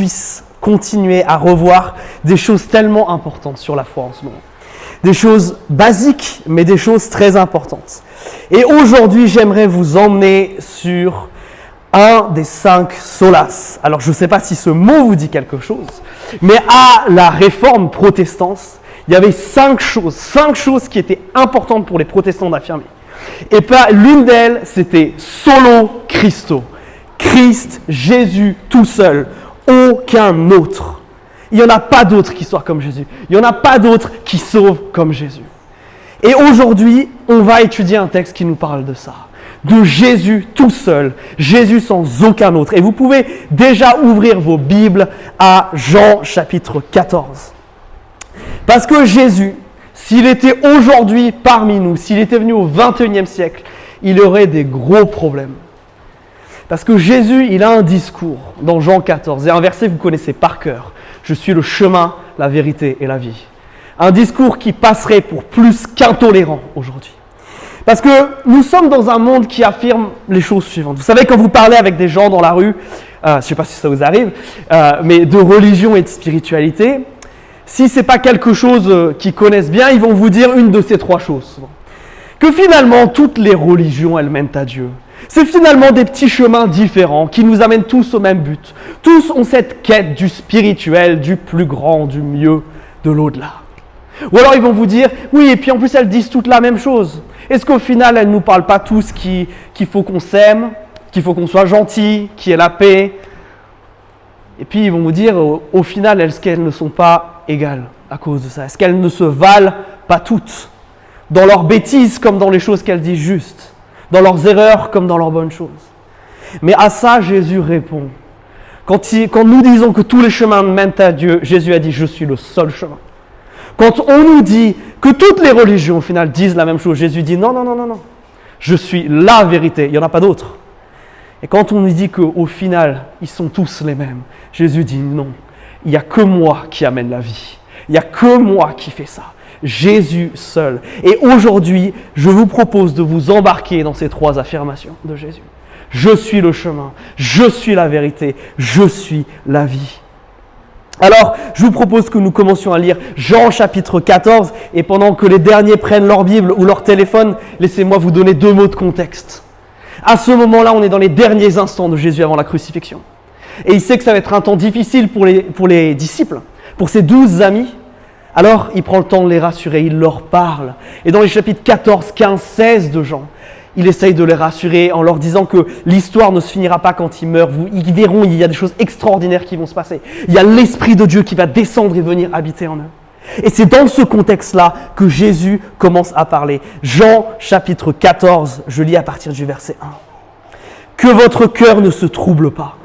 puisse continuer à revoir des choses tellement importantes sur la foi en ce moment. Des choses basiques, mais des choses très importantes. Et aujourd'hui, j'aimerais vous emmener sur un des 5 solas. Alors, je ne sais pas si ce mot vous dit quelque chose, mais à la réforme protestante, il y avait 5 choses qui étaient importantes pour les protestants d'affirmer. Et l'une d'elles, c'était solo Christo. Christ, Jésus, tout seul, aucun autre. Il n'y en a pas d'autre qui soit comme Jésus. Il n'y en a pas d'autre qui sauve comme Jésus. Et aujourd'hui, on va étudier un texte qui nous parle de ça. De Jésus tout seul, Jésus sans aucun autre. Et vous pouvez déjà ouvrir vos Bibles à Jean chapitre 14. Parce que Jésus, s'il était aujourd'hui parmi nous, s'il était venu au XXIe siècle, il aurait des gros problèmes. Parce que Jésus, il a un discours dans Jean 14, et un verset que vous connaissez par cœur. Je suis le chemin, la vérité et la vie. Un discours qui passerait pour plus qu'intolérant aujourd'hui. Parce que nous sommes dans un monde qui affirme les choses suivantes. Vous savez, quand vous parlez avec des gens dans la rue, je ne sais pas si ça vous arrive, mais de religion et de spiritualité, si ce n'est pas quelque chose qu'ils connaissent bien, ils vont vous dire une de ces 3 choses. Que finalement, toutes les religions, elles mènent à Dieu. C'est finalement des petits chemins différents qui nous amènent tous au même but. Tous ont cette quête du spirituel, du plus grand, du mieux, de l'au-delà. Ou alors ils vont vous dire, oui, et puis en plus elles disent toutes la même chose. Est-ce qu'au final, elles ne nous parlent pas tous qu'il faut qu'on s'aime, qu'il faut qu'on soit gentil, qu'il y ait la paix? Et puis ils vont vous dire, au final, est-ce qu'elles ne sont pas égales à cause de ça? Est-ce qu'elles ne se valent pas toutes? Dans leurs bêtises comme dans les choses qu'elles disent justes. Dans leurs erreurs comme dans leurs bonnes choses. Mais à ça, Jésus répond. Quand nous disons que tous les chemins mènent à Dieu, Jésus a dit « Je suis le seul chemin ». Quand on nous dit que toutes les religions, au final, disent la même chose, Jésus dit « Non, non, non, non, non. Je suis la vérité, il n'y en a pas d'autre ». Et quand on nous dit qu'au final, ils sont tous les mêmes, Jésus dit « Non, il n'y a que moi qui amène la vie. Il n'y a que moi qui fais ça. » Jésus seul. Et aujourd'hui, je vous propose de vous embarquer dans ces 3 affirmations de Jésus. Je suis le chemin, je suis la vérité, je suis la vie. Alors, je vous propose que nous commencions à lire Jean chapitre 14, et pendant que les derniers prennent leur Bible ou leur téléphone, laissez-moi vous donner 2 mots de contexte. À ce moment-là, on est dans les derniers instants de Jésus avant la crucifixion. Et il sait que ça va être un temps difficile pour les disciples, pour ses 12 amis. Alors, il prend le temps de les rassurer, il leur parle. Et dans les chapitres 14, 15, 16 de Jean, il essaye de les rassurer en leur disant que l'histoire ne se finira pas quand ils meurent. Ils verront, il y a des choses extraordinaires qui vont se passer. Il y a l'Esprit de Dieu qui va descendre et venir habiter en eux. Et c'est dans ce contexte-là que Jésus commence à parler. Jean chapitre 14, je lis à partir du verset 1. « Que votre cœur ne se trouble pas.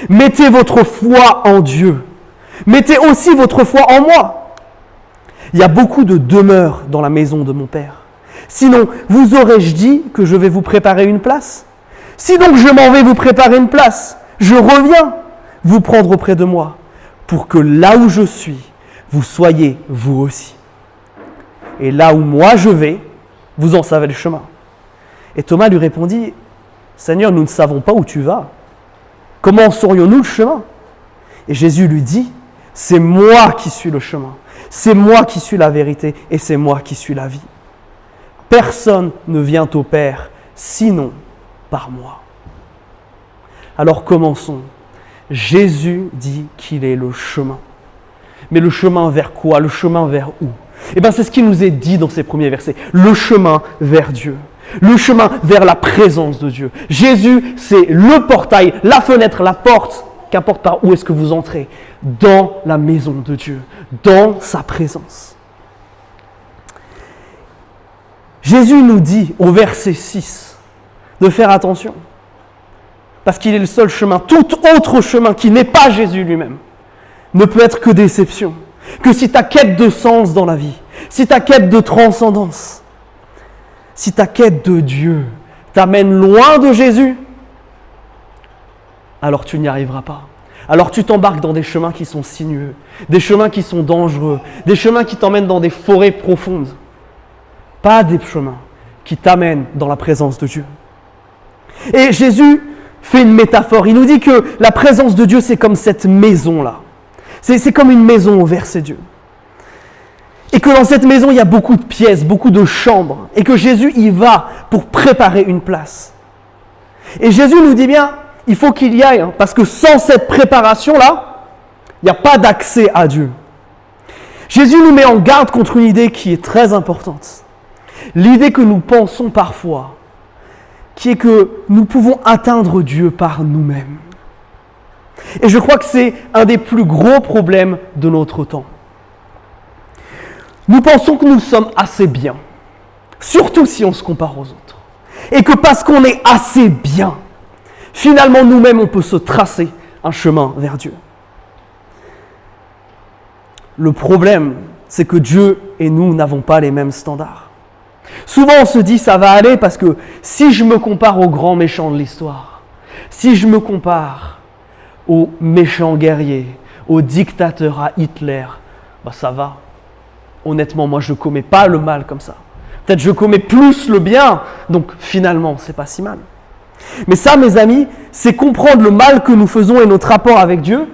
Mettez votre foi en Dieu. Mettez aussi votre foi en moi. Il y a beaucoup de demeures dans la maison de mon Père. Sinon, vous aurais-je dit que je vais vous préparer une place? Si donc je m'en vais vous préparer une place, je reviens vous prendre auprès de moi, pour que là où je suis, vous soyez vous aussi. Et là où moi je vais, vous en savez le chemin. Et Thomas lui répondit, « Seigneur, nous ne savons pas où tu vas. Comment saurions-nous le chemin ?» Et Jésus lui dit, « C'est moi qui suis le chemin. C'est moi qui suis la vérité et c'est moi qui suis la vie. Personne ne vient au Père sinon par moi. » Alors commençons. Jésus dit qu'il est le chemin. Mais le chemin vers quoi? Le chemin vers où? Eh bien, c'est ce qui nous est dit dans ces premiers versets. Le chemin vers Dieu. Le chemin vers la présence de Dieu. Jésus, c'est le portail, la fenêtre, la porte. Qu'importe par où est-ce que vous entrez, dans la maison de Dieu, dans sa présence. Jésus nous dit au verset 6 de faire attention, parce qu'il est le seul chemin. Tout autre chemin qui n'est pas Jésus lui-même ne peut être que déception. Que si ta quête de sens dans la vie, si ta quête de transcendance, si ta quête de Dieu t'amène loin de Jésus, alors tu n'y arriveras pas. Alors tu t'embarques dans des chemins qui sont sinueux, des chemins qui sont dangereux, des chemins qui t'emmènent dans des forêts profondes. Pas des chemins qui t'amènent dans la présence de Dieu. Et Jésus fait une métaphore. Il nous dit que la présence de Dieu, c'est comme cette maison-là. C'est comme une maison au verset Dieu. Et que dans cette maison, il y a beaucoup de pièces, beaucoup de chambres. Et que Jésus y va pour préparer une place. Et Jésus nous dit bien, il faut qu'il y aille, parce que sans cette préparation-là, il n'y a pas d'accès à Dieu. Jésus nous met en garde contre une idée qui est très importante. L'idée que nous pensons parfois, qui est que nous pouvons atteindre Dieu par nous-mêmes. Et je crois que c'est un des plus gros problèmes de notre temps. Nous pensons que nous sommes assez bien, surtout si on se compare aux autres. Et que parce qu'on est assez bien, finalement nous-mêmes on peut se tracer un chemin vers Dieu. Le problème, c'est que Dieu et nous n'avons pas les mêmes standards. Souvent on se dit ça va aller parce que si je me compare aux grands méchants de l'histoire, si je me compare aux méchants guerriers, aux dictateurs, à Hitler, ça va. Honnêtement, moi je ne commets pas le mal comme ça. Peut-être je commets plus le bien, donc finalement c'est pas si mal. Mais ça, mes amis, c'est comprendre le mal que nous faisons et notre rapport avec Dieu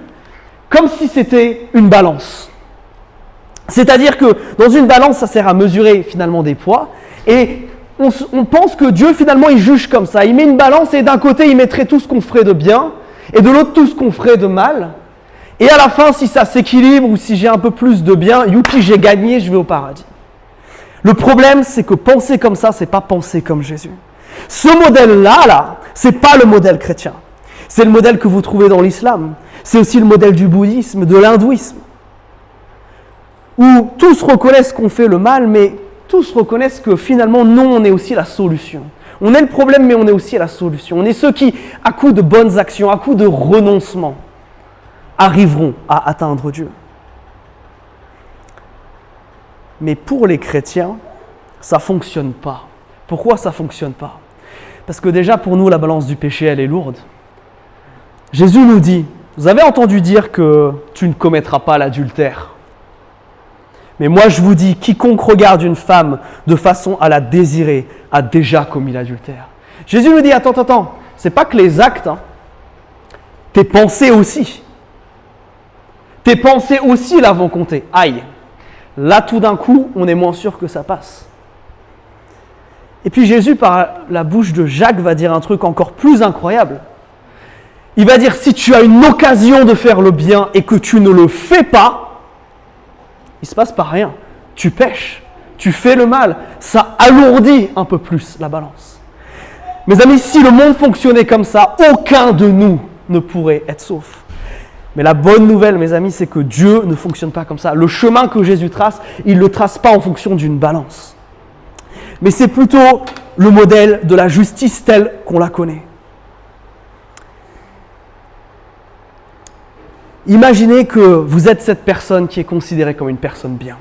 comme si c'était une balance. C'est-à-dire que dans une balance, ça sert à mesurer finalement des poids et on pense que Dieu finalement il juge comme ça. Il met une balance et d'un côté il mettrait tout ce qu'on ferait de bien et de l'autre tout ce qu'on ferait de mal. Et à la fin, si ça s'équilibre ou si j'ai un peu plus de bien, youpi, j'ai gagné, je vais au paradis. Le problème, c'est que penser comme ça, c'est pas penser comme Jésus. Ce modèle-là, c'est pas le modèle chrétien. C'est le modèle que vous trouvez dans l'islam. C'est aussi le modèle du bouddhisme, de l'hindouisme. Où tous reconnaissent qu'on fait le mal, mais tous reconnaissent que finalement, non, on est aussi la solution. On est le problème, mais on est aussi la solution. On est ceux qui, à coup de bonnes actions, à coup de renoncement, arriveront à atteindre Dieu. Mais pour les chrétiens, ça ne fonctionne pas. Pourquoi ça ne fonctionne pas? Parce que déjà pour nous, la balance du péché, elle est lourde. Jésus nous dit, vous avez entendu dire que tu ne commettras pas l'adultère. Mais moi je vous dis, quiconque regarde une femme de façon à la désirer a déjà commis l'adultère. Jésus nous dit, attends, c'est pas que les actes, tes pensées aussi. Tes pensées aussi là vont compter. Aïe. Là, tout d'un coup, on est moins sûr que ça passe. Et puis Jésus, par la bouche de Jacques, va dire un truc encore plus incroyable. Il va dire, si tu as une occasion de faire le bien et que tu ne le fais pas, il ne se passe pas rien. Tu pèches, tu fais le mal. Ça alourdit un peu plus la balance. Mes amis, si le monde fonctionnait comme ça, aucun de nous ne pourrait être sauf. Mais la bonne nouvelle, mes amis, c'est que Dieu ne fonctionne pas comme ça. Le chemin que Jésus trace, il ne le trace pas en fonction d'une balance. Mais c'est plutôt le modèle de la justice telle qu'on la connaît. Imaginez que vous êtes cette personne qui est considérée comme une personne bien.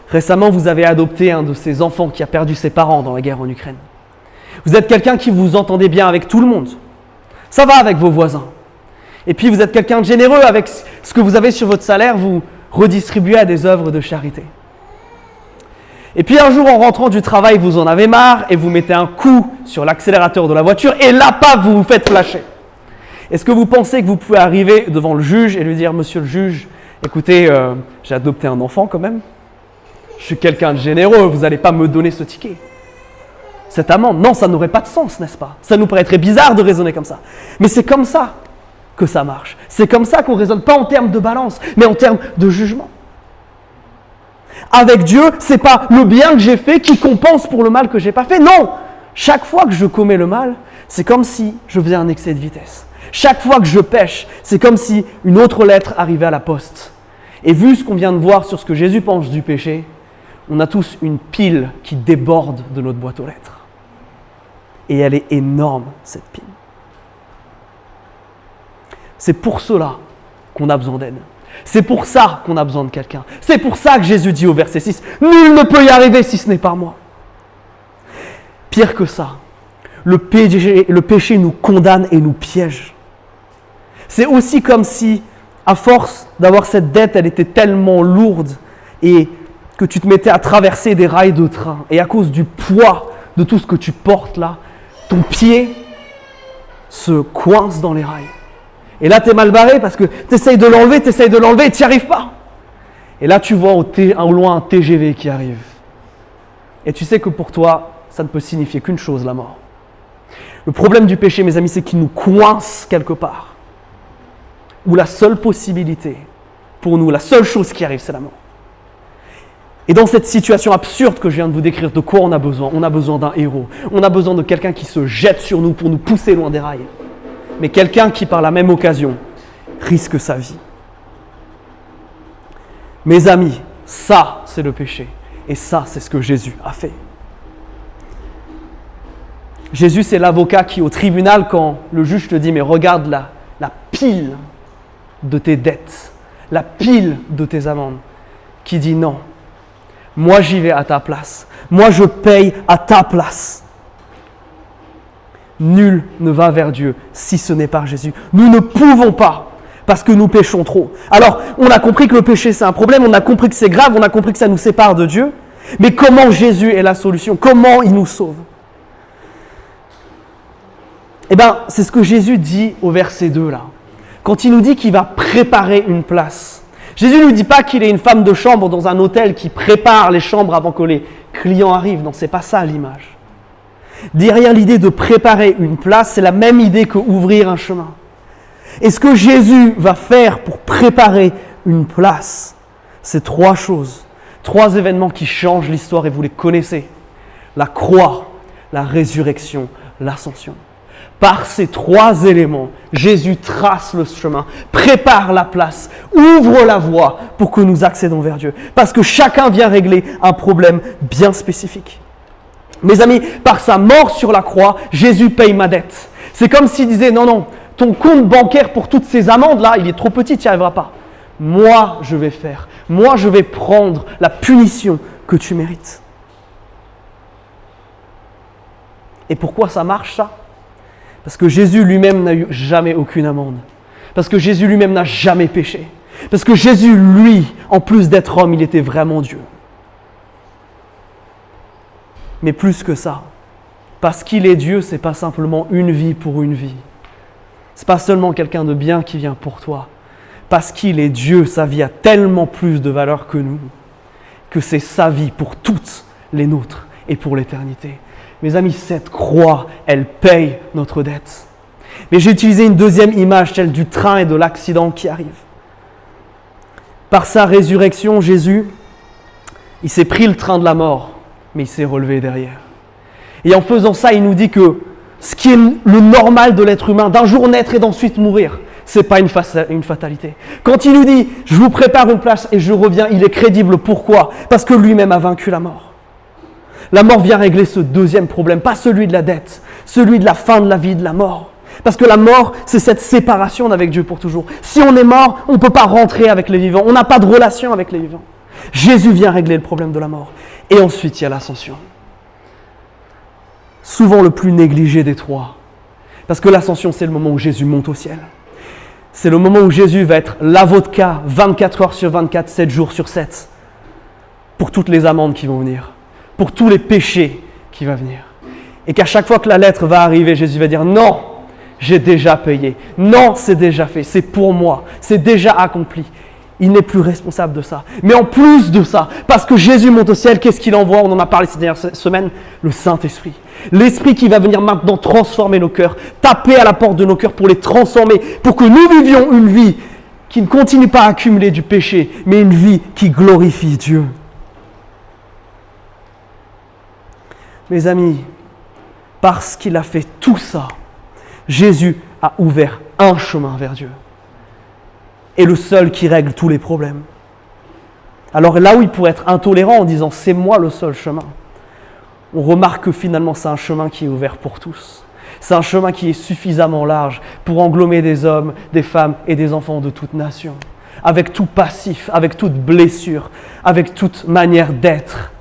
Récemment, vous avez adopté un de ces enfants qui a perdu ses parents dans la guerre en Ukraine. Vous êtes quelqu'un qui vous entendez bien avec tout le monde. Ça va avec vos voisins. Et puis vous êtes quelqu'un de généreux, avec ce que vous avez sur votre salaire, vous redistribuez à des œuvres de charité. Et puis un jour, en rentrant du travail, vous en avez marre et vous mettez un coup sur l'accélérateur de la voiture et là, paf, vous vous faites flasher. Est-ce que vous pensez que vous pouvez arriver devant le juge et lui dire « Monsieur le juge, écoutez, j'ai adopté un enfant quand même. Je suis quelqu'un de généreux, vous n'allez pas me donner ce ticket. Cette amende, non, ça n'aurait pas de sens, n'est-ce pas? Ça nous paraîtrait bizarre de raisonner comme ça. Mais c'est comme ça que ça marche. C'est comme ça qu'on ne raisonne pas en termes de balance, mais en termes de jugement. Avec Dieu, ce n'est pas le bien que j'ai fait qui compense pour le mal que je n'ai pas fait. Non! Chaque fois que je commets le mal, c'est comme si je faisais un excès de vitesse. Chaque fois que je pêche, c'est comme si une autre lettre arrivait à la poste. Et vu ce qu'on vient de voir sur ce que Jésus pense du péché, on a tous une pile qui déborde de notre boîte aux lettres. Et elle est énorme, cette pile. C'est pour cela qu'on a besoin d'aide. C'est pour ça qu'on a besoin de quelqu'un. C'est pour ça que Jésus dit au verset 6, « Nul ne peut y arriver si ce n'est par moi. » Pire que ça, le péché nous condamne et nous piège. C'est aussi comme si, à force d'avoir cette dette, elle était tellement lourde et que tu te mettais à traverser des rails de train. Et à cause du poids de tout ce que tu portes là, ton pied se coince dans les rails. Et là, tu es mal barré parce que tu essayes de l'enlever et tu n'y arrives pas. Et là, tu vois au loin un TGV qui arrive. Et tu sais que pour toi, ça ne peut signifier qu'une chose, la mort. Le problème du péché, mes amis, c'est qu'il nous coince quelque part. Où la seule possibilité, pour nous, la seule chose qui arrive, c'est la mort. Et dans cette situation absurde que je viens de vous décrire, de quoi on a besoin? On a besoin d'un héros. On a besoin de quelqu'un qui se jette sur nous pour nous pousser loin des rails. Mais quelqu'un qui, par la même occasion, risque sa vie. Mes amis, ça, c'est le péché. Et ça, c'est ce que Jésus a fait. Jésus, c'est l'avocat qui, au tribunal, quand le juge te dit « Mais regarde la pile de tes dettes, la pile de tes amendes », qui dit « Non, moi j'y vais à ta place. Moi je paye à ta place. » Nul ne va vers Dieu si ce n'est par Jésus. Nous ne pouvons pas parce que nous péchons trop. Alors, on a compris que le péché c'est un problème, on a compris que c'est grave, on a compris que ça nous sépare de Dieu. Mais comment Jésus est la solution? Comment il nous sauve? Eh bien, c'est ce que Jésus dit au verset 2 là. Quand il nous dit qu'il va préparer une place. Jésus ne nous dit pas qu'il est une femme de chambre dans un hôtel qui prépare les chambres avant que les clients arrivent. Non, c'est pas ça l'image. Derrière l'idée de préparer une place, c'est la même idée qu'ouvrir un chemin. Et ce que Jésus va faire pour préparer une place, c'est trois choses. Trois événements qui changent l'histoire et vous les connaissez. La croix, la résurrection, l'ascension. Par ces trois éléments, Jésus trace le chemin, prépare la place, ouvre la voie pour que nous accédons vers Dieu. Parce que chacun vient régler un problème bien spécifique. Mes amis, par sa mort sur la croix, Jésus paye ma dette. C'est comme s'il disait, non, ton compte bancaire pour toutes ces amendes-là, il est trop petit, tu n'y arriveras pas. Moi, je vais faire. Moi, je vais prendre la punition que tu mérites. Et pourquoi ça marche, ça? Parce que Jésus lui-même n'a eu jamais aucune amende. Parce que Jésus lui-même n'a jamais péché. Parce que Jésus, lui, en plus d'être homme, il était vraiment Dieu. Mais plus que ça, parce qu'il est Dieu, ce n'est pas simplement une vie pour une vie. Ce n'est pas seulement quelqu'un de bien qui vient pour toi. Parce qu'il est Dieu, sa vie a tellement plus de valeur que nous, que c'est sa vie pour toutes les nôtres et pour l'éternité. Mes amis, cette croix, elle paye notre dette. Mais j'ai utilisé une deuxième image, celle du train et de l'accident qui arrive. Par sa résurrection, Jésus, il s'est pris le train de la mort, mais il s'est relevé derrière. Et en faisant ça, il nous dit que ce qui est le normal de l'être humain, d'un jour naître et d'ensuite mourir, ce n'est pas une fatalité. Quand il nous dit « je vous prépare une place et je reviens », il est crédible. Pourquoi? Parce que lui-même a vaincu la mort. La mort vient régler ce deuxième problème, pas celui de la dette, celui de la fin de la vie, de la mort. Parce que la mort, c'est cette séparation avec Dieu pour toujours. Si on est mort, on ne peut pas rentrer avec les vivants, on n'a pas de relation avec les vivants. Jésus vient régler le problème de la mort. Et ensuite, il y a l'ascension. Souvent le plus négligé des trois. Parce que l'ascension, c'est le moment où Jésus monte au ciel. C'est le moment où Jésus va être l'avocat 24 heures sur 24, 7 jours sur 7. Pour toutes les amendes qui vont venir. Pour tous les péchés qui vont venir. Et qu'à chaque fois que la lettre va arriver, Jésus va dire « Non, j'ai déjà payé. Non, c'est déjà fait. C'est pour moi. C'est déjà accompli. » Il n'est plus responsable de ça. Mais en plus de ça, parce que Jésus monte au ciel, qu'est-ce qu'il envoie? On en a parlé ces dernières semaines. Le Saint-Esprit. L'Esprit qui va venir maintenant transformer nos cœurs, taper à la porte de nos cœurs pour les transformer, pour que nous vivions une vie qui ne continue pas à accumuler du péché, mais une vie qui glorifie Dieu. Mes amis, parce qu'il a fait tout ça, Jésus a ouvert un chemin vers Dieu. Et le seul qui règle tous les problèmes. Alors là où il pourrait être intolérant en disant « c'est moi le seul chemin », on remarque que finalement c'est un chemin qui est ouvert pour tous. C'est un chemin qui est suffisamment large pour englober des hommes, des femmes et des enfants de toute nation. Avec tout passif, avec toute blessure, avec toute manière d'être.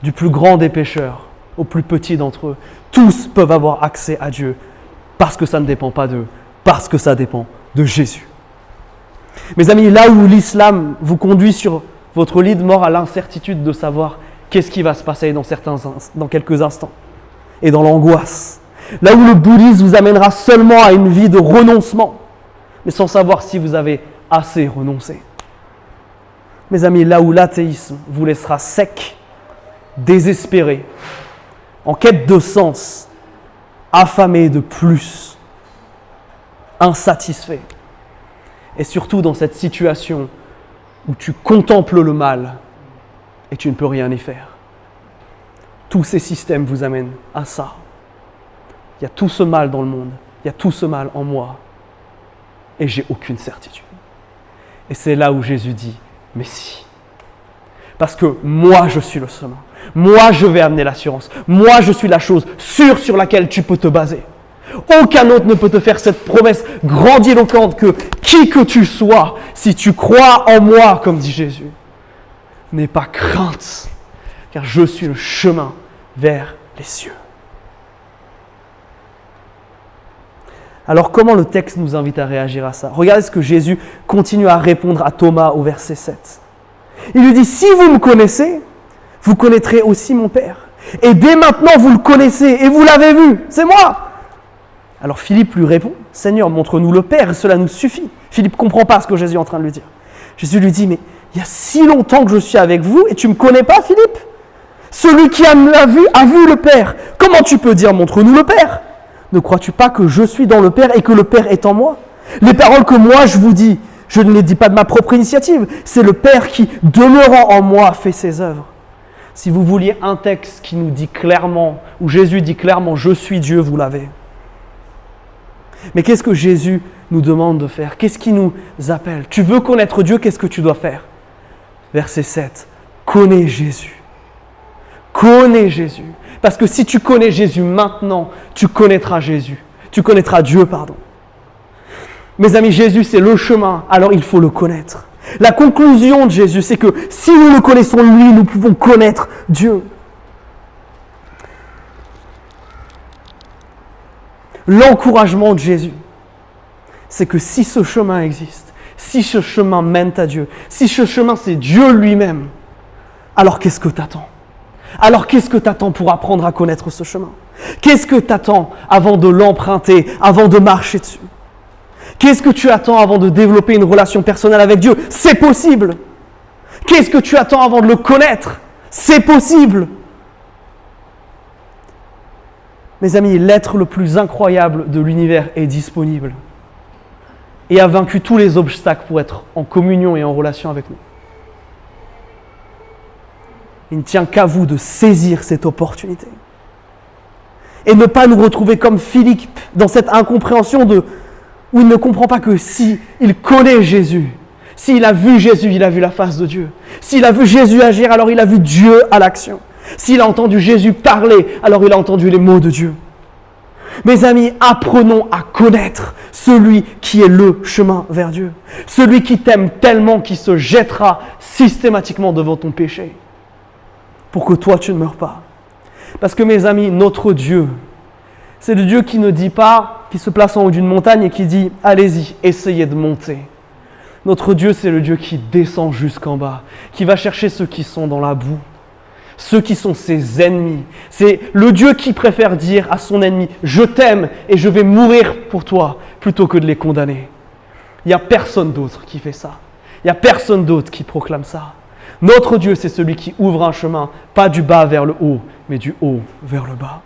Du plus grand des pécheurs au plus petit d'entre eux. Tous peuvent avoir accès à Dieu parce que ça ne dépend pas d'eux, parce que ça dépend de Jésus. Mes amis, là où l'islam vous conduit sur votre lit de mort à l'incertitude de savoir qu'est-ce qui va se passer dans quelques instants, et dans l'angoisse, Là où le bouddhisme vous amènera seulement à une vie de renoncement, mais sans savoir si vous avez assez renoncé. Mes amis, là où l'athéisme vous laissera sec, désespéré, en quête de sens, affamé de plus, insatisfait, et surtout dans cette situation où tu contemples le mal et tu ne peux rien y faire. Tous ces systèmes vous amènent à ça. Il y a tout ce mal dans le monde, il y a tout ce mal en moi, et j'ai aucune certitude. Et c'est là où Jésus dit, mais si. Parce que moi, je suis le chemin. Moi, je vais amener l'assurance. Moi, je suis la chose sûre sur laquelle tu peux te baser. Aucun autre ne peut te faire cette promesse grandiloquente que qui que tu sois, si tu crois en moi, comme dit Jésus, n'aie pas crainte, car je suis le chemin vers les cieux. Alors comment le texte nous invite à réagir à ça? Regardez ce que Jésus continue à répondre à Thomas au verset 7. Il lui dit, si vous me connaissez, vous connaîtrez aussi mon Père. Et dès maintenant, vous le connaissez et vous l'avez vu, c'est moi. Alors Philippe lui répond, Seigneur, montre-nous le Père, cela nous suffit. Philippe ne comprend pas ce que Jésus est en train de lui dire. Jésus lui dit, mais il y a si longtemps que je suis avec vous et tu ne me connais pas, Philippe? Celui qui l'a vu a vu le Père. Comment tu peux dire, montre-nous le Père? Ne crois-tu pas que je suis dans le Père et que le Père est en moi? Les paroles que moi je vous dis, je ne les dis pas de ma propre initiative. C'est le Père qui, demeurant en moi, fait ses œuvres. Si vous vouliez un texte qui nous dit clairement, où Jésus dit clairement, je suis Dieu, vous l'avez. Mais qu'est-ce que Jésus nous demande de faire? Qu'est-ce qu'il nous appelle? Tu veux connaître Dieu, qu'est-ce que tu dois faire? Verset 7. Connais Jésus. Connais Jésus. Parce que si tu connais Jésus maintenant, tu connaîtras Jésus. Tu connaîtras Dieu, pardon. Mes amis, Jésus, c'est le chemin, alors il faut le connaître. La conclusion de Jésus, c'est que si nous le connaissons lui, nous pouvons connaître Dieu. L'encouragement de Jésus, c'est que si ce chemin existe, si ce chemin mène à Dieu, si ce chemin c'est Dieu lui-même, alors qu'est-ce que t'attends? Alors qu'est-ce que t'attends pour apprendre à connaître ce chemin? Qu'est-ce que t'attends avant de l'emprunter, avant de marcher dessus? Qu'est-ce que tu attends avant de développer une relation personnelle avec Dieu? C'est possible. Qu'est-ce que tu attends avant de le connaître? C'est possible. Mes amis, l'être le plus incroyable de l'univers est disponible et a vaincu tous les obstacles pour être en communion et en relation avec nous. Il ne tient qu'à vous de saisir cette opportunité et ne pas nous retrouver comme Philippe dans cette incompréhension où il ne comprend pas que si il connaît Jésus, s'il a vu Jésus, il a vu la face de Dieu. S'il a vu Jésus agir, alors il a vu Dieu à l'action. S'il a entendu Jésus parler, alors il a entendu les mots de Dieu. Mes amis, apprenons à connaître celui qui est le chemin vers Dieu. Celui qui t'aime tellement qu'il se jettera systématiquement devant ton péché pour que toi tu ne meurs pas. Parce que mes amis, notre Dieu, c'est le Dieu qui ne dit pas, qui se place en haut d'une montagne et qui dit « Allez-y, essayez de monter ». Notre Dieu, c'est le Dieu qui descend jusqu'en bas, qui va chercher ceux qui sont dans la boue, ceux qui sont ses ennemis. C'est le Dieu qui préfère dire à son ennemi « Je t'aime et je vais mourir pour toi » plutôt que de les condamner. Il n'y a personne d'autre qui fait ça. Il n'y a personne d'autre qui proclame ça. Notre Dieu, c'est celui qui ouvre un chemin, pas du bas vers le haut, mais du haut vers le bas.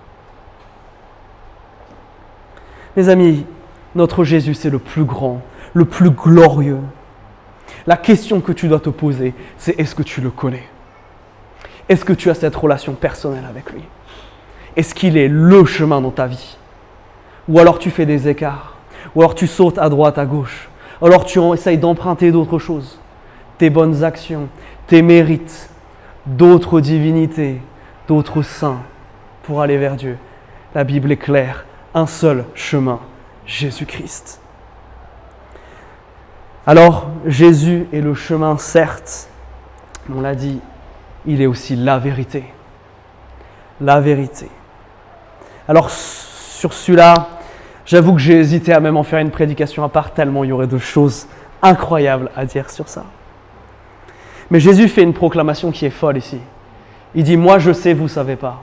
Mes amis, notre Jésus, c'est le plus grand, le plus glorieux. La question que tu dois te poser, c'est est-ce que tu le connais? Est-ce que tu as cette relation personnelle avec lui? Est-ce qu'il est le chemin dans ta vie? Ou alors tu fais des écarts? Ou alors tu sautes à droite, à gauche? Ou alors tu essayes d'emprunter d'autres choses? Tes bonnes actions, tes mérites, d'autres divinités, d'autres saints pour aller vers Dieu. La Bible est claire, un seul chemin, Jésus-Christ. Alors, Jésus est le chemin, certes, on l'a dit, il est aussi la vérité. La vérité. Alors, sur celui-là, j'avoue que j'ai hésité à même en faire une prédication à part, tellement il y aurait de choses incroyables à dire sur ça. Mais Jésus fait une proclamation qui est folle ici. Il dit « Moi je sais, vous ne savez pas.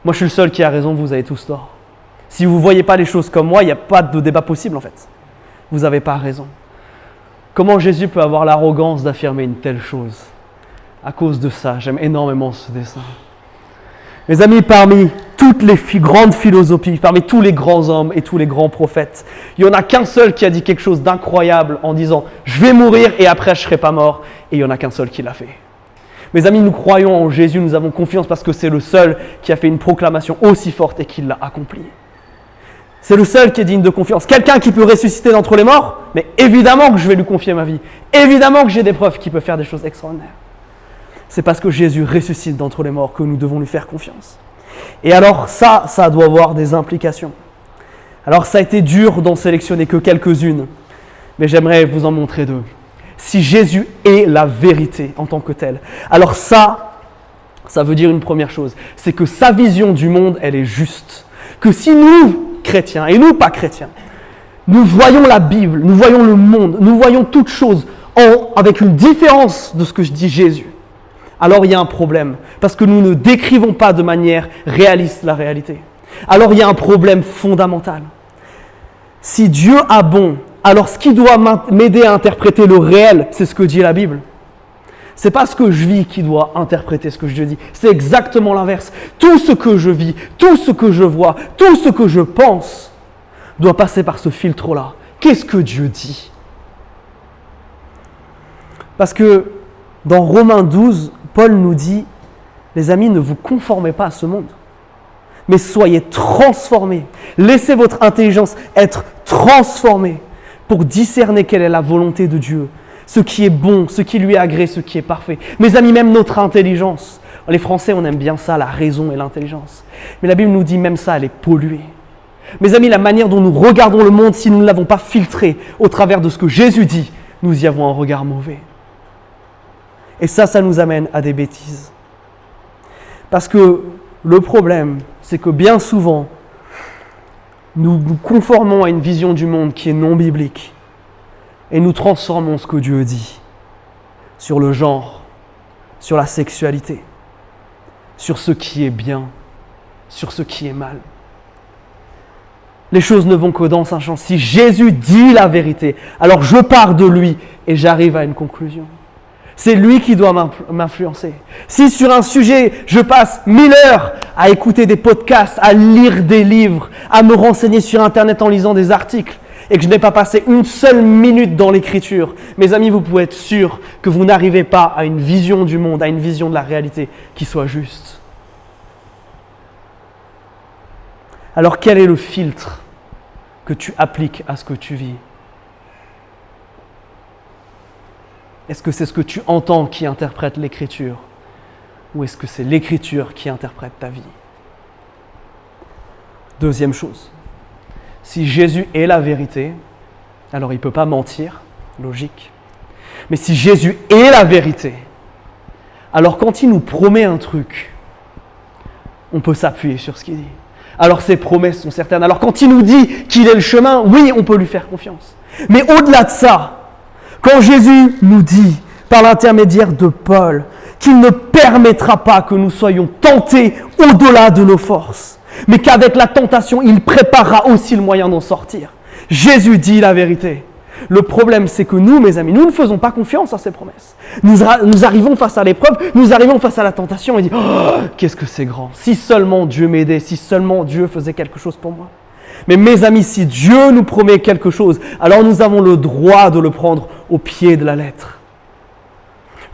Moi je suis le seul qui a raison, vous avez tous tort. Si vous ne voyez pas les choses comme moi, il n'y a pas de débat possible en fait. Vous n'avez pas raison. Comment Jésus peut avoir l'arrogance d'affirmer une telle chose? À cause de ça, j'aime énormément ce dessin. Mes amis, parmi toutes les grandes philosophies, parmi tous les grands hommes et tous les grands prophètes, il n'y en a qu'un seul qui a dit quelque chose d'incroyable en disant « Je vais mourir et après je ne serai pas mort » et il n'y en a qu'un seul qui l'a fait. Mes amis, nous croyons en Jésus, nous avons confiance parce que c'est le seul qui a fait une proclamation aussi forte et qui l'a accomplie. C'est le seul qui est digne de confiance. Quelqu'un qui peut ressusciter d'entre les morts, mais évidemment que je vais lui confier ma vie. Évidemment que j'ai des preuves qu'il peut faire des choses extraordinaires. C'est parce que Jésus ressuscite d'entre les morts que nous devons lui faire confiance. Et alors ça doit avoir des implications. Alors ça a été dur d'en sélectionner que quelques-unes, mais j'aimerais vous en montrer deux. Si Jésus est la vérité en tant que tel, alors ça veut dire une première chose, c'est que sa vision du monde, elle est juste. Que si nous, chrétiens, et nous pas chrétiens, nous voyons la Bible, nous voyons le monde, nous voyons toutes choses avec une différence de ce que dit Jésus, alors il y a un problème, parce que nous ne décrivons pas de manière réaliste la réalité. Alors il y a un problème fondamental. Si Dieu a bon, alors ce qui doit m'aider à interpréter le réel, c'est ce que dit la Bible. C'est pas ce que je vis qui doit interpréter ce que je dis, c'est exactement l'inverse. Tout ce que je vis, tout ce que je vois, tout ce que je pense, doit passer par ce filtre-là. Qu'est-ce que Dieu dit? Parce que dans Romains 12, Paul nous dit, les amis, ne vous conformez pas à ce monde, mais soyez transformés. Laissez votre intelligence être transformée pour discerner quelle est la volonté de Dieu, ce qui est bon, ce qui lui est agréé, ce qui est parfait. Mes amis, même notre intelligence, les Français, on aime bien ça, la raison et l'intelligence. Mais la Bible nous dit même ça, elle est polluée. Mes amis, la manière dont nous regardons le monde, si nous ne l'avons pas filtré au travers de ce que Jésus dit, nous y avons un regard mauvais. Et ça nous amène à des bêtises. Parce que le problème, c'est que bien souvent, nous nous conformons à une vision du monde qui est non biblique. Et nous transformons ce que Dieu dit sur le genre, sur la sexualité, sur ce qui est bien, sur ce qui est mal. Les choses ne vont que dans un sens. Si Jésus dit la vérité, alors je pars de lui et j'arrive à une conclusion. C'est lui qui doit m'influencer. Si sur un sujet, je passe 1000 heures à écouter des podcasts, à lire des livres, à me renseigner sur Internet en lisant des articles, et que je n'ai pas passé une seule minute dans l'écriture, mes amis, vous pouvez être sûrs que vous n'arrivez pas à une vision du monde, à une vision de la réalité qui soit juste. Alors quel est le filtre que tu appliques à ce que tu vis? Est-ce que c'est ce que tu entends qui interprète l'écriture? Ou est-ce que c'est l'écriture qui interprète ta vie? Deuxième chose, si Jésus est la vérité, alors il ne peut pas mentir, logique. Mais si Jésus est la vérité, alors quand il nous promet un truc, on peut s'appuyer sur ce qu'il dit. Alors ses promesses sont certaines. Alors quand il nous dit qu'il est le chemin, oui, on peut lui faire confiance. Mais au-delà de ça, quand Jésus nous dit, par l'intermédiaire de Paul, qu'il ne permettra pas que nous soyons tentés au-delà de nos forces, mais qu'avec la tentation, il préparera aussi le moyen d'en sortir. Jésus dit la vérité. Le problème, c'est que nous, mes amis, nous ne faisons pas confiance à ces promesses. Nous arrivons face à l'épreuve, nous arrivons face à la tentation et disons « Oh, qu'est-ce que c'est grand! Si seulement Dieu m'aidait, si seulement Dieu faisait quelque chose pour moi. » Mais mes amis, si Dieu nous promet quelque chose, alors nous avons le droit de le prendre au pied de la lettre.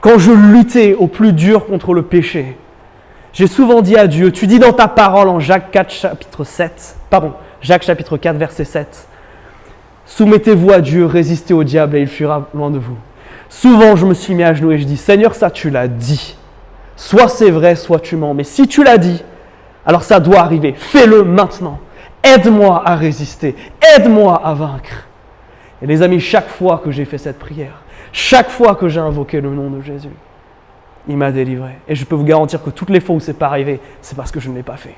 Quand je luttais au plus dur contre le péché, j'ai souvent dit à Dieu, tu dis dans ta parole en Jacques chapitre 4, verset 7, « Soumettez-vous à Dieu, résistez au diable et il fuira loin de vous. » Souvent, je me suis mis à genoux et je dis, « Seigneur, ça tu l'as dit. Soit c'est vrai, soit tu mens. Mais si tu l'as dit, alors ça doit arriver. Fais-le maintenant. Aide-moi à résister. Aide-moi à vaincre. » Et les amis, chaque fois que j'ai fait cette prière, chaque fois que j'ai invoqué le nom de Jésus, il m'a délivré. Et je peux vous garantir que toutes les fois où ce n'est pas arrivé, c'est parce que je ne l'ai pas fait.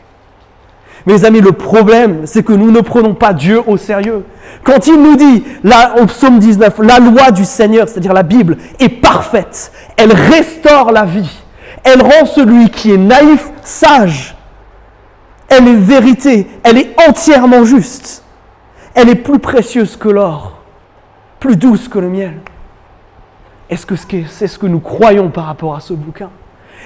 Mes amis, le problème, c'est que nous ne prenons pas Dieu au sérieux. Quand il nous dit, là, au psaume 19, la loi du Seigneur, c'est-à-dire la Bible, est parfaite. Elle restaure la vie. Elle rend celui qui est naïf sage. Elle est vérité, elle est entièrement juste. Elle est plus précieuse que l'or, plus douce que le miel. Est-ce que c'est ce que nous croyons par rapport à ce bouquin?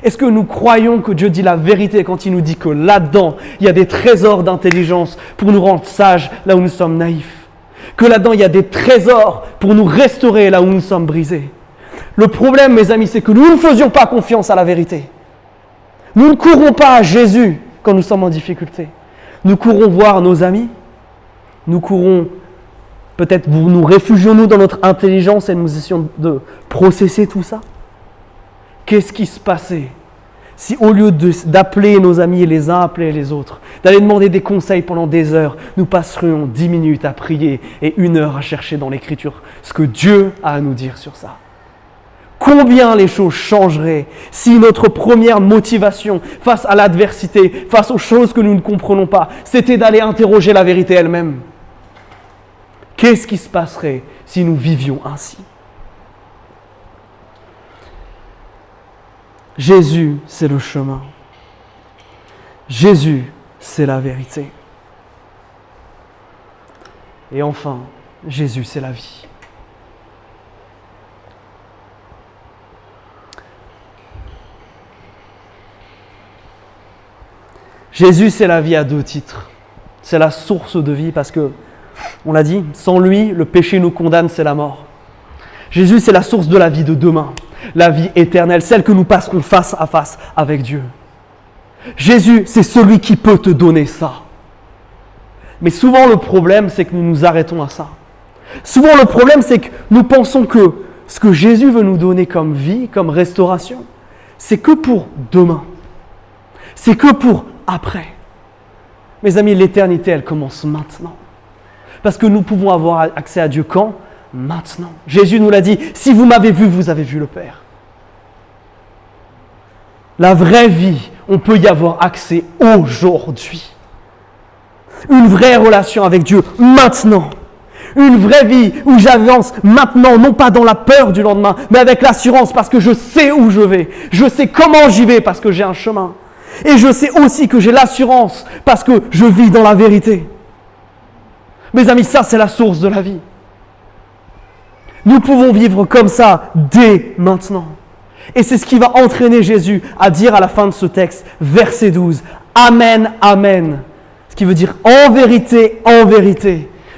Est-ce que nous croyons que Dieu dit la vérité quand il nous dit que là-dedans, il y a des trésors d'intelligence pour nous rendre sages là où nous sommes naïfs? Que là-dedans, il y a des trésors pour nous restaurer là où nous sommes brisés? Le problème, mes amis, c'est que nous ne faisions pas confiance à la vérité. Nous ne courons pas à Jésus quand nous sommes en difficulté. Nous courons voir nos amis. Nous courons, peut-être nous réfugions-nous dans notre intelligence et nous essayons de processer tout ça. Qu'est-ce qui se passait si au lieu d'appeler nos amis et les uns appeler les autres, d'aller demander des conseils pendant des heures, nous passerions 10 minutes à prier et 1 heure à chercher dans l'Écriture ce que Dieu a à nous dire sur ça? Combien les choses changeraient si notre première motivation face à l'adversité, face aux choses que nous ne comprenons pas, c'était d'aller interroger la vérité elle-même? Qu'est-ce qui se passerait si nous vivions ainsi? Jésus, c'est le chemin. Jésus, c'est la vérité. Et enfin, Jésus, c'est la vie. Jésus, c'est la vie à 2 titres. C'est la source de vie parce que, on l'a dit, sans lui, le péché nous condamne, c'est la mort. Jésus, c'est la source de la vie de demain, la vie éternelle, celle que nous passerons face à face avec Dieu. Jésus, c'est celui qui peut te donner ça. Mais souvent, le problème, c'est que nous nous arrêtons à ça. Souvent, le problème, c'est que nous pensons que ce que Jésus veut nous donner comme vie, comme restauration, c'est que pour demain. C'est que pour après. Mes amis, l'éternité, elle commence maintenant. Parce que nous pouvons avoir accès à Dieu quand? Maintenant. Jésus nous l'a dit, si vous m'avez vu, vous avez vu le Père. La vraie vie, on peut y avoir accès aujourd'hui. Une vraie relation avec Dieu maintenant. Une vraie vie où j'avance maintenant, non pas dans la peur du lendemain, mais avec l'assurance parce que je sais où je vais. Je sais comment j'y vais parce que j'ai un chemin. Et je sais aussi que j'ai l'assurance parce que je vis dans la vérité. Mes amis, ça c'est la source de la vie. Nous pouvons vivre comme ça dès maintenant. Et c'est ce qui va entraîner Jésus à dire à la fin de ce texte, verset 12, « Amen, Amen ». Ce qui veut dire « En vérité,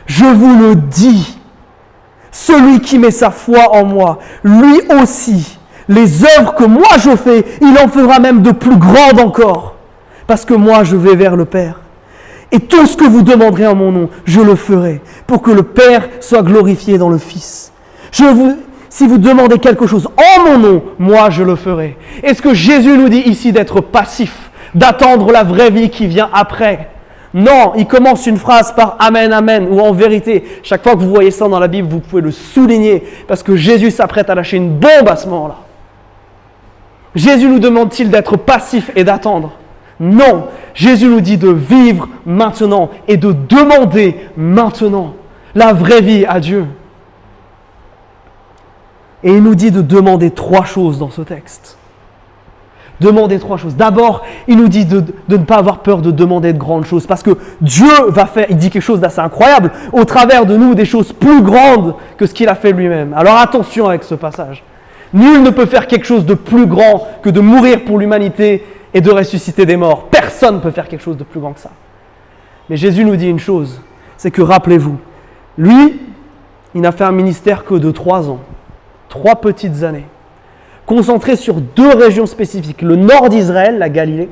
je vous le dis, celui qui met sa foi en moi, lui aussi, les œuvres que moi je fais, il en fera même de plus grandes encore, parce que moi je vais vers le Père. Et tout ce que vous demanderez en mon nom, je le ferai, pour que le Père soit glorifié dans le Fils. Si vous demandez quelque chose en mon nom, moi je le ferai. Est-ce que Jésus nous dit ici d'être passif, d'attendre la vraie vie qui vient après? Non, il commence une phrase par Amen, Amen, ou en vérité. Chaque fois que vous voyez ça dans la Bible, vous pouvez le souligner, parce que Jésus s'apprête à lâcher une bombe à ce moment-là. Jésus nous demande-t-il d'être passif et d'attendre? Non, Jésus nous dit de vivre maintenant et de demander maintenant la vraie vie à Dieu. Et il nous dit de demander 3 choses dans ce texte. Demander 3 choses. D'abord, il nous dit de ne pas avoir peur de demander de grandes choses parce que Dieu va faire, il dit quelque chose d'assez incroyable, au travers de nous des choses plus grandes que ce qu'il a fait lui-même. Alors attention avec ce passage. Nul ne peut faire quelque chose de plus grand que de mourir pour l'humanité et de ressusciter des morts. Personne ne peut faire quelque chose de plus grand que ça. Mais Jésus nous dit une chose, c'est que rappelez-vous, lui, il n'a fait un ministère que de 3 ans. 3 petites années, concentré sur 2 régions spécifiques, le nord d'Israël, la Galilée,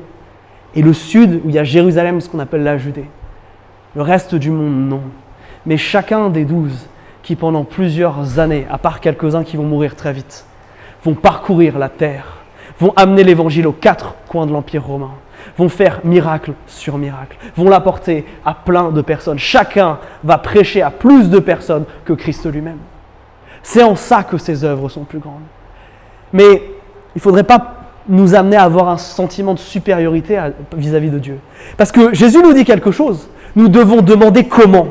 et le sud, où il y a Jérusalem, ce qu'on appelle la Judée. Le reste du monde, non. Mais chacun des 12 qui, pendant plusieurs années, à part quelques-uns qui vont mourir très vite, vont parcourir la terre, vont amener l'évangile aux 4 coins de l'Empire romain, vont faire miracle sur miracle, vont l'apporter à plein de personnes. Chacun va prêcher à plus de personnes que Christ lui-même. C'est en ça que ces œuvres sont plus grandes. Mais il ne faudrait pas nous amener à avoir un sentiment de supériorité vis-à-vis de Dieu. Parce que Jésus nous dit quelque chose. Nous devons demander comment.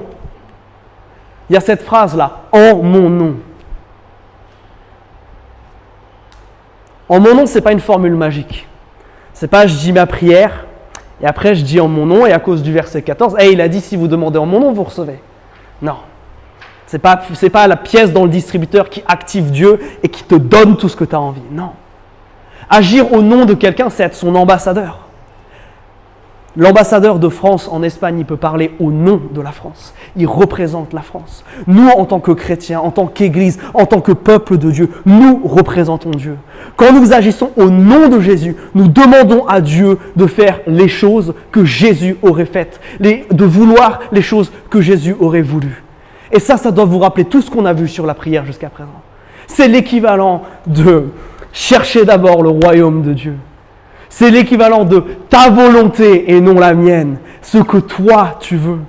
Il y a cette phrase-là, « en mon nom ». En mon nom, ce n'est pas une formule magique. Ce n'est pas « je dis ma prière Et après, je dis en mon nom, et à cause du verset 14, il a dit, si vous demandez en mon nom, vous recevez. Non. C'est pas la pièce dans le distributeur qui active Dieu et qui te donne tout ce que tu as envie. Non. Agir au nom de quelqu'un, c'est être son ambassadeur. L'ambassadeur de France en Espagne, il peut parler au nom de la France. Il représente la France. Nous, en tant que chrétiens, en tant qu'Église, en tant que peuple de Dieu, nous représentons Dieu. Quand nous agissons au nom de Jésus, nous demandons à Dieu de faire les choses que Jésus aurait faites, de vouloir les choses que Jésus aurait voulu. Et ça doit vous rappeler tout ce qu'on a vu sur la prière jusqu'à présent. C'est l'équivalent de chercher d'abord le royaume de Dieu. C'est l'équivalent de ta volonté et non la mienne, ce que toi tu veux.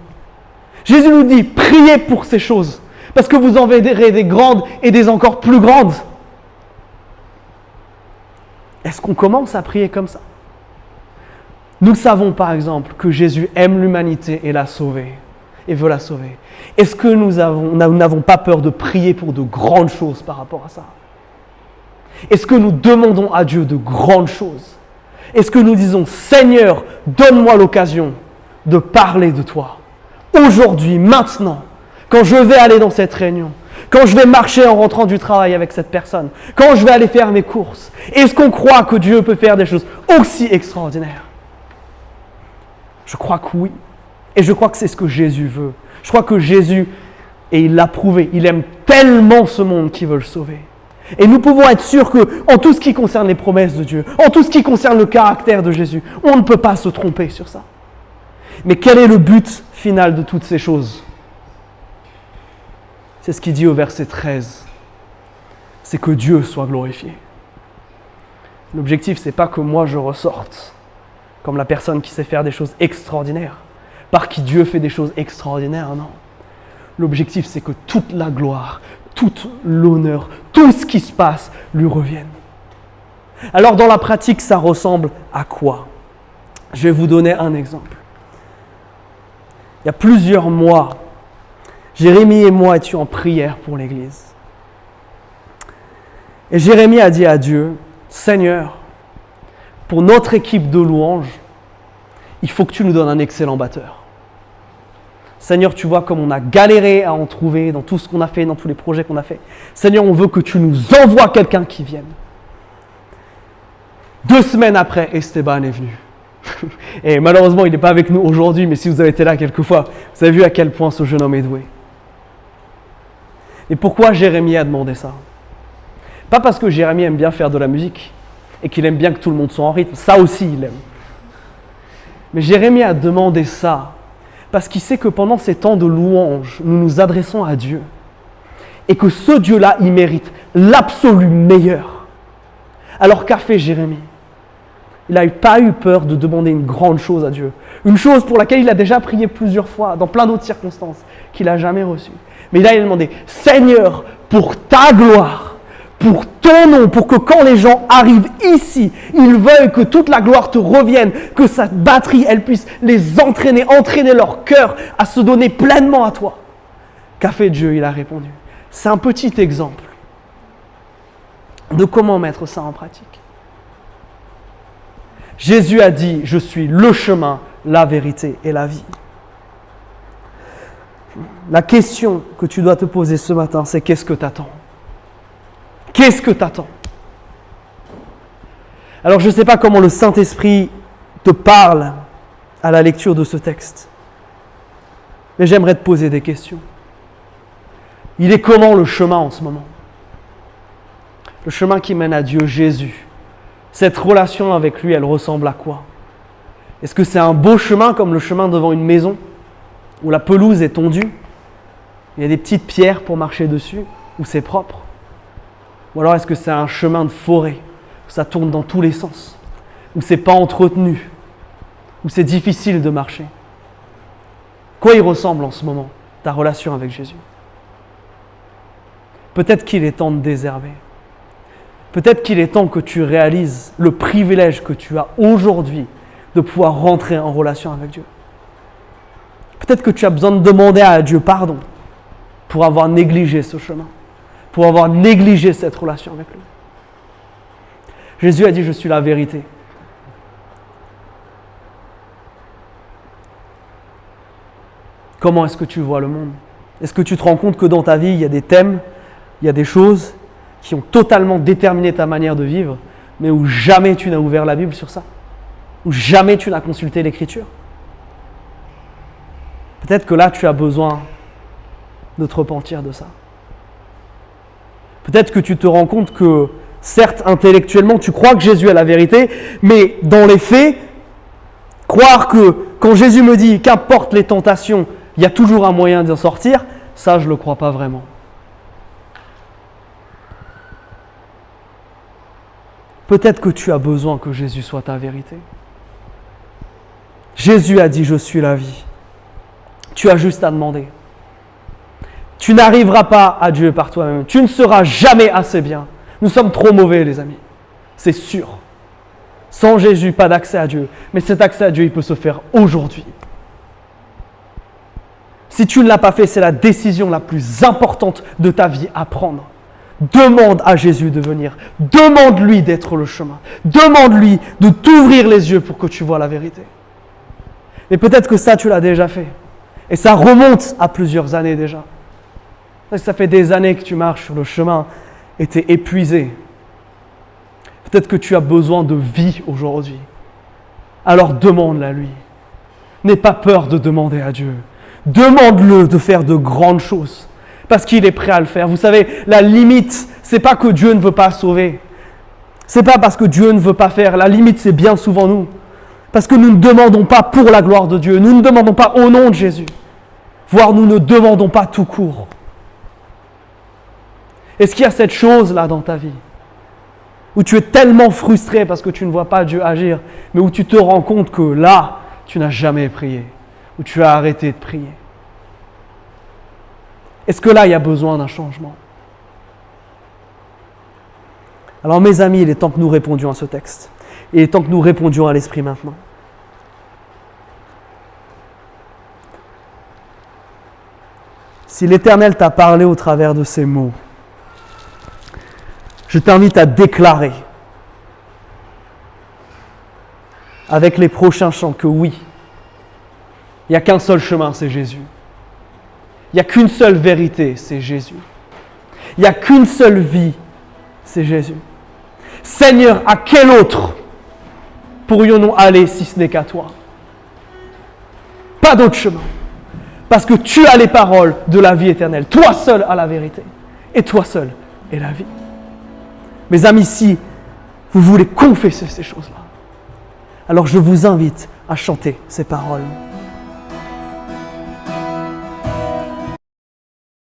Jésus nous dit, priez pour ces choses, parce que vous en verrez des grandes et des encore plus grandes. Est-ce qu'on commence à prier comme ça? Nous savons par exemple que Jésus aime l'humanité et l'a sauvée, et veut la sauver. Est-ce que nous n'avons pas peur de prier pour de grandes choses par rapport à ça? Est-ce que nous demandons à Dieu de grandes choses? Est-ce que nous disons, Seigneur, donne-moi l'occasion de parler de toi. Aujourd'hui, maintenant, quand je vais aller dans cette réunion, quand je vais marcher en rentrant du travail avec cette personne, quand je vais aller faire mes courses, est-ce qu'on croit que Dieu peut faire des choses aussi extraordinaires? Je crois que oui. Et je crois que c'est ce que Jésus veut. Je crois que Jésus, et il l'a prouvé, il aime tellement ce monde qu'il veut le sauver. Et nous pouvons être sûrs qu'en tout ce qui concerne les promesses de Dieu, en tout ce qui concerne le caractère de Jésus, on ne peut pas se tromper sur ça. Mais quel est le but final de toutes ces choses? C'est ce qu'il dit au verset 13. C'est que Dieu soit glorifié. L'objectif, ce n'est pas que moi je ressorte comme la personne qui sait faire des choses extraordinaires, par qui Dieu fait des choses extraordinaires, non. L'objectif, c'est que toute la gloire, tout l'honneur, tout ce qui se passe lui revienne. Alors dans la pratique, ça ressemble à quoi? Je vais vous donner un exemple. Il y a plusieurs mois, Jérémie et moi étions en prière pour l'Église. Et Jérémie a dit à Dieu, Seigneur, pour notre équipe de louanges, il faut que tu nous donnes un excellent batteur. Seigneur, tu vois comme on a galéré à en trouver dans tout ce qu'on a fait, dans tous les projets qu'on a fait. Seigneur, on veut que tu nous envoies quelqu'un qui vienne. 2 semaines après, Esteban est venu. Et malheureusement, il n'est pas avec nous aujourd'hui, mais si vous avez été là quelques fois, vous avez vu à quel point ce jeune homme est doué. Et pourquoi Jérémie a demandé ça? Pas parce que Jérémie aime bien faire de la musique et qu'il aime bien que tout le monde soit en rythme, ça aussi il aime. Mais Jérémie a demandé ça parce qu'il sait que pendant ces temps de louange, nous nous adressons à Dieu et que ce Dieu-là, il mérite l'absolu meilleur. Alors qu'a fait Jérémie? Il n'a pas eu peur de demander une grande chose à Dieu. Une chose pour laquelle il a déjà prié plusieurs fois, dans plein d'autres circonstances, qu'il n'a jamais reçue. Mais là, il a demandé, Seigneur, pour ta gloire, pour ton nom, pour que quand les gens arrivent ici, ils veuillent que toute la gloire te revienne, que cette batterie, elle puisse les entraîner leur cœur à se donner pleinement à toi. Qu'a fait Dieu? Il a répondu. C'est un petit exemple de comment mettre ça en pratique. Jésus a dit, je suis le chemin, la vérité et la vie. La question que tu dois te poser ce matin, c'est qu'est-ce que tu attends? Qu'est-ce que tu attends? Alors je ne sais pas comment le Saint-Esprit te parle à la lecture de ce texte, mais j'aimerais te poser des questions. Il est comment le chemin en ce moment? Le chemin qui mène à Dieu, Jésus. Cette relation avec lui, elle ressemble à quoi? Est-ce que c'est un beau chemin comme le chemin devant une maison où la pelouse est tondue, il y a des petites pierres pour marcher dessus, où c'est propre? Ou alors est-ce que c'est un chemin de forêt où ça tourne dans tous les sens, où c'est pas entretenu, où c'est difficile de marcher? Quoi il ressemble en ce moment, ta relation avec Jésus? Peut-être qu'il est temps de désherber. Peut-être qu'il est temps que tu réalises le privilège que tu as aujourd'hui de pouvoir rentrer en relation avec Dieu. Peut-être que tu as besoin de demander à Dieu pardon pour avoir négligé ce chemin, pour avoir négligé cette relation avec lui. Jésus a dit, je suis la vérité. Comment est-ce que tu vois le monde? Est-ce que tu te rends compte que dans ta vie, il y a des thèmes, il y a des choses qui ont totalement déterminé ta manière de vivre, mais où jamais tu n'as ouvert la Bible sur ça? Où jamais tu n'as consulté l'Écriture? Peut-être que là, tu as besoin de te repentir de ça. Peut-être que tu te rends compte que, certes, intellectuellement, tu crois que Jésus est la vérité, mais dans les faits, croire que quand Jésus me dit qu'importe les tentations, il y a toujours un moyen d'en sortir, ça, je ne le crois pas vraiment. Peut-être que tu as besoin que Jésus soit ta vérité. Jésus a dit « Je suis la vie ». Tu as juste à demander. Tu n'arriveras pas à Dieu par toi-même. Tu ne seras jamais assez bien. Nous sommes trop mauvais, les amis. C'est sûr. Sans Jésus, pas d'accès à Dieu. Mais cet accès à Dieu, il peut se faire aujourd'hui. Si tu ne l'as pas fait, c'est la décision la plus importante de ta vie à prendre. Demande à Jésus de venir. Demande-lui d'être le chemin. Demande-lui de t'ouvrir les yeux pour que tu vois la vérité. Mais peut-être que ça, tu l'as déjà fait. Et ça remonte à plusieurs années déjà. Ça fait des années que tu marches sur le chemin et tu es épuisé. Peut-être que tu as besoin de vie aujourd'hui. Alors demande-la à lui. N'aie pas peur de demander à Dieu. Demande-le de faire de grandes choses. Parce qu'il est prêt à le faire. Vous savez, la limite, c'est pas que Dieu ne veut pas sauver. C'est pas parce que Dieu ne veut pas faire. La limite, c'est bien souvent nous. Parce que nous ne demandons pas pour la gloire de Dieu. Nous ne demandons pas au nom de Jésus. Voire nous ne demandons pas tout court. Est-ce qu'il y a cette chose-là dans ta vie où tu es tellement frustré parce que tu ne vois pas Dieu agir, mais où tu te rends compte que là, tu n'as jamais prié, où tu as arrêté de prier? Est-ce que là, il y a besoin d'un changement? Alors mes amis, il est temps que nous répondions à ce texte. Il est temps que nous répondions à l'Esprit maintenant. Si l'Éternel t'a parlé au travers de ces mots, je t'invite à déclarer avec les prochains chants que oui, il n'y a qu'un seul chemin, c'est Jésus. Il n'y a qu'une seule vérité, c'est Jésus. Il n'y a qu'une seule vie, c'est Jésus. Seigneur, à quel autre pourrions-nous aller si ce n'est qu'à toi? Pas d'autre chemin. Parce que tu as les paroles de la vie éternelle. Toi seul as la vérité. Et toi seul est la vie. Mes amis, si vous voulez confesser ces choses-là, alors je vous invite à chanter ces paroles.